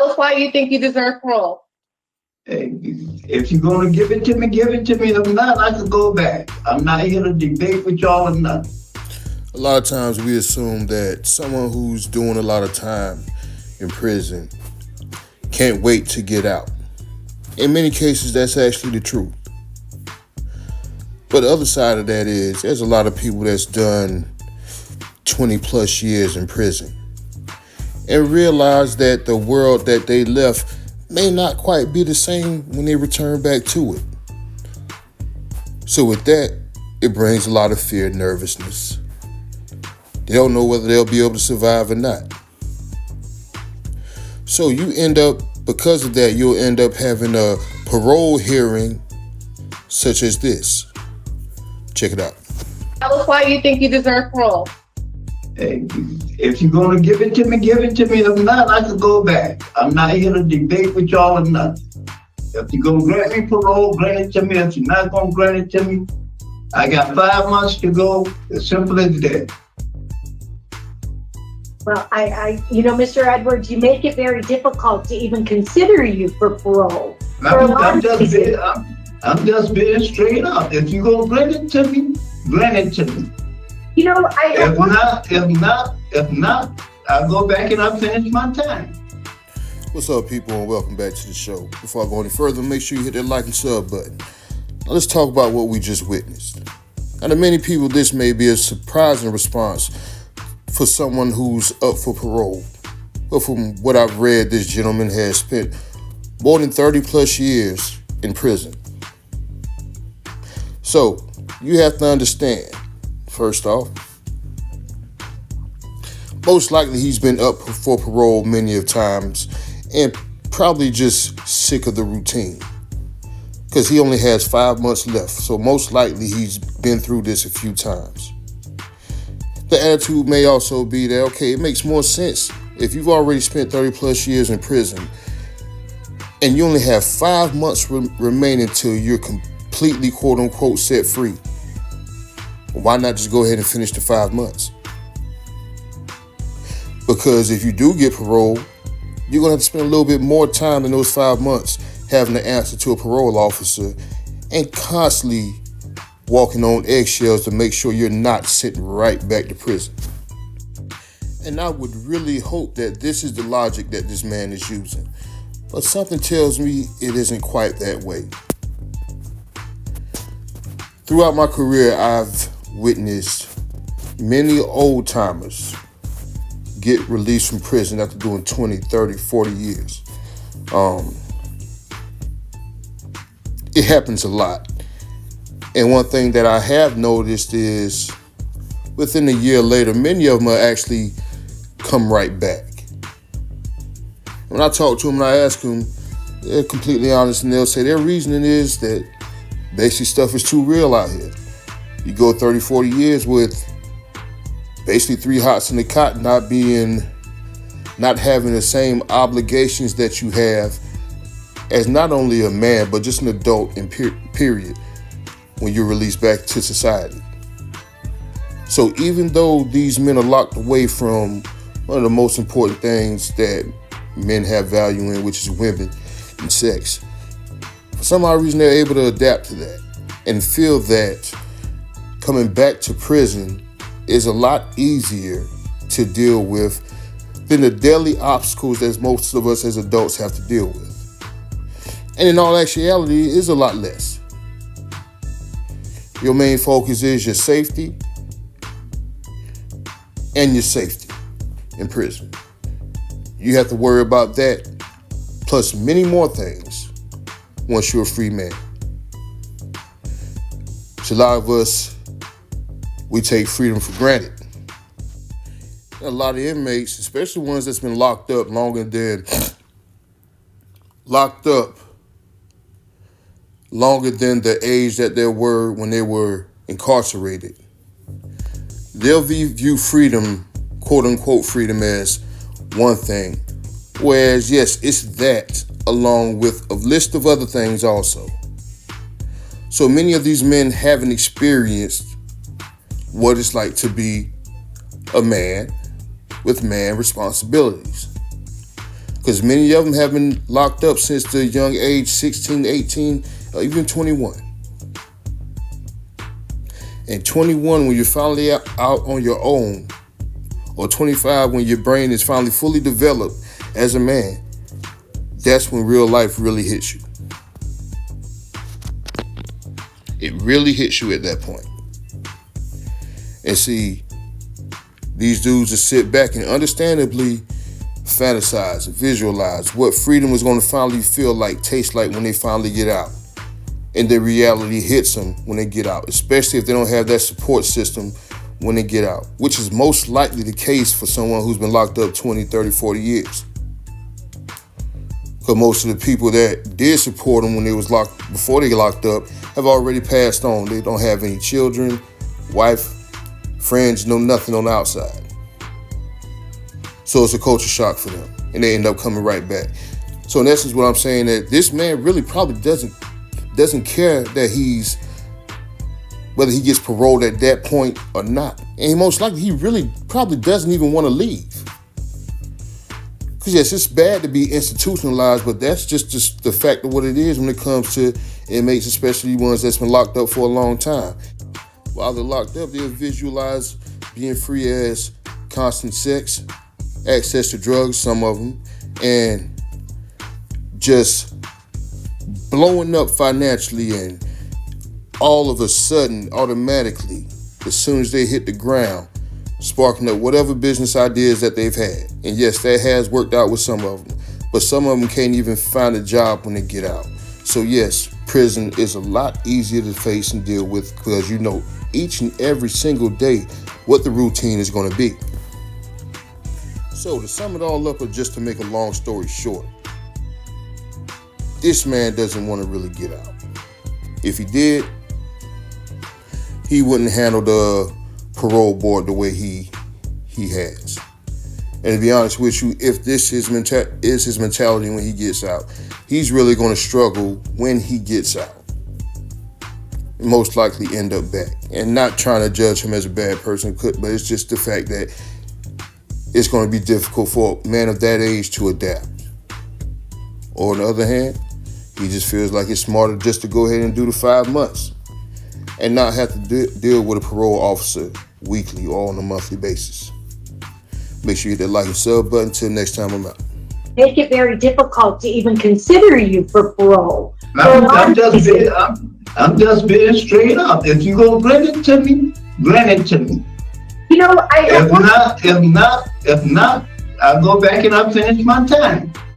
Tell us why you think you deserve parole. Hey, if you're going to give it to me, give it to me. If not, I can go back. I'm not here to debate with y'all or nothing. A lot of times we assume that someone who's doing a lot of time in prison can't wait to get out. In many cases, that's actually the truth. But the other side of that is there's a lot of people that's done 20 plus years in prison and realize that the world that they left may not quite be the same when they return back to it. So with that, it brings a lot of fear and nervousness. They don't know whether they'll be able to survive or not. So because of that, you'll end up having a parole hearing such as this. Check it out. Tell us why you think you deserve parole. Hey, if you're going to give it to me, give it to me. If not, I can go back. I'm not here to debate with y'all or nothing. If you're going to grant me parole, grant it to me. If you're not going to grant it to me, I got 5 months to go. As simple as that. Well, Mr. Edwards, you make it very difficult to even consider you for parole. I'm just being straight up. If you're going to grant it to me, grant it to me. If not, I'll go back and I'll finish my time. What's up, people, and welcome back to the show. Before I go any further, make sure you hit that like and sub button. Now let's talk about what we just witnessed. Now, to many people, this may be a surprising response for someone who's up for parole. But from what I've read, this gentleman has spent more than 30 plus years in prison. So, you have to understand, first off, most likely he's been up for parole many of times and probably just sick of the routine because he only has 5 months left. So most likely he's been through this a few times. The attitude may also be that, okay, it makes more sense if you've already spent 30 plus years in prison and you only have 5 months remaining till you're completely, quote unquote, set free. Why not just go ahead and finish the 5 months? Because if you do get parole, you're going to have to spend a little bit more time in those 5 months having to answer to a parole officer and constantly walking on eggshells to make sure you're not sitting right back to prison. And I would really hope that this is the logic that this man is using. But something tells me it isn't quite that way. Throughout my career, I've witnessed many old-timers get released from prison after doing 20, 30, 40 years. It happens a lot. And one thing that I have noticed is within a year later, many of them actually come right back. When I talk to them and I ask them, they're completely honest and they'll say their reasoning is that basically stuff is too real out here. You go 30, 40 years with basically 3 hots in the cot, not having the same obligations that you have as not only a man, but just an adult in period when you're released back to society. So even though these men are locked away from one of the most important things that men have value in, which is women and sex, for some odd reason they're able to adapt to that and feel that coming back to prison is a lot easier to deal with than the daily obstacles that most of us as adults have to deal with. And in all actuality, it is a lot less. Your main focus is your safety and your safety in prison. You have to worry about that, plus many more things once you're a free man. So a lot of us, we take freedom for granted. A lot of inmates, especially ones that's been locked up longer than the age that they were when they were incarcerated, they'll view freedom, quote unquote freedom, as one thing. Whereas, yes, it's that along with a list of other things also. So many of these men haven't experienced what it's like to be a man with man responsibilities. Because many of them have been locked up since the young age, 16, 18, or even 21. And 21, when you're finally out on your own, or 25, when your brain is finally fully developed as a man, that's when real life really hits you. It really hits you at that point. And see, these dudes just sit back and understandably fantasize, visualize what freedom is going to finally feel like, taste like when they finally get out. And the reality hits them when they get out, especially if they don't have that support system when they get out, which is most likely the case for someone who's been locked up 20, 30, 40 years. Because most of the people that did support them when they was locked, before they locked up, have already passed on. They don't have any children, wife, friends, no nothing on the outside. So it's a culture shock for them, and they end up coming right back. So in essence, what I'm saying that this man really probably doesn't care that whether he gets paroled at that point or not. And most likely he really probably doesn't even want to leave. Because yes, it's bad to be institutionalized, but that's just the fact of what it is when it comes to inmates, especially ones that's been locked up for a long time. While they're locked up, they'll visualize being free as constant sex, access to drugs, some of them, and just blowing up financially, and all of a sudden, automatically, as soon as they hit the ground, sparking up whatever business ideas that they've had. And yes, that has worked out with some of them, but some of them can't even find a job when they get out. So yes, prison is a lot easier to face and deal with because you know each and every single day what the routine is going to be. So to sum it all up, or just to make a long story short, this man doesn't want to really get out. If he did, he wouldn't handle the parole board the way he has. And to be honest with you, if this is his mentality when he gets out, he's really going to struggle when he gets out. Most likely end up back. And not trying to judge him as a bad person, but it's just the fact that it's going to be difficult for a man of that age to adapt. Or on the other hand, he just feels like it's smarter just to go ahead and do the 5 months and not have to deal with a parole officer weekly or on a monthly basis. Make sure you hit that like and sub button. Until next time, I'm out. Make it very difficult to even consider you for parole. I'm just being straight up. If you go grant it to me, grant it to me. You know, If not, I'll go back and I'll finish my time.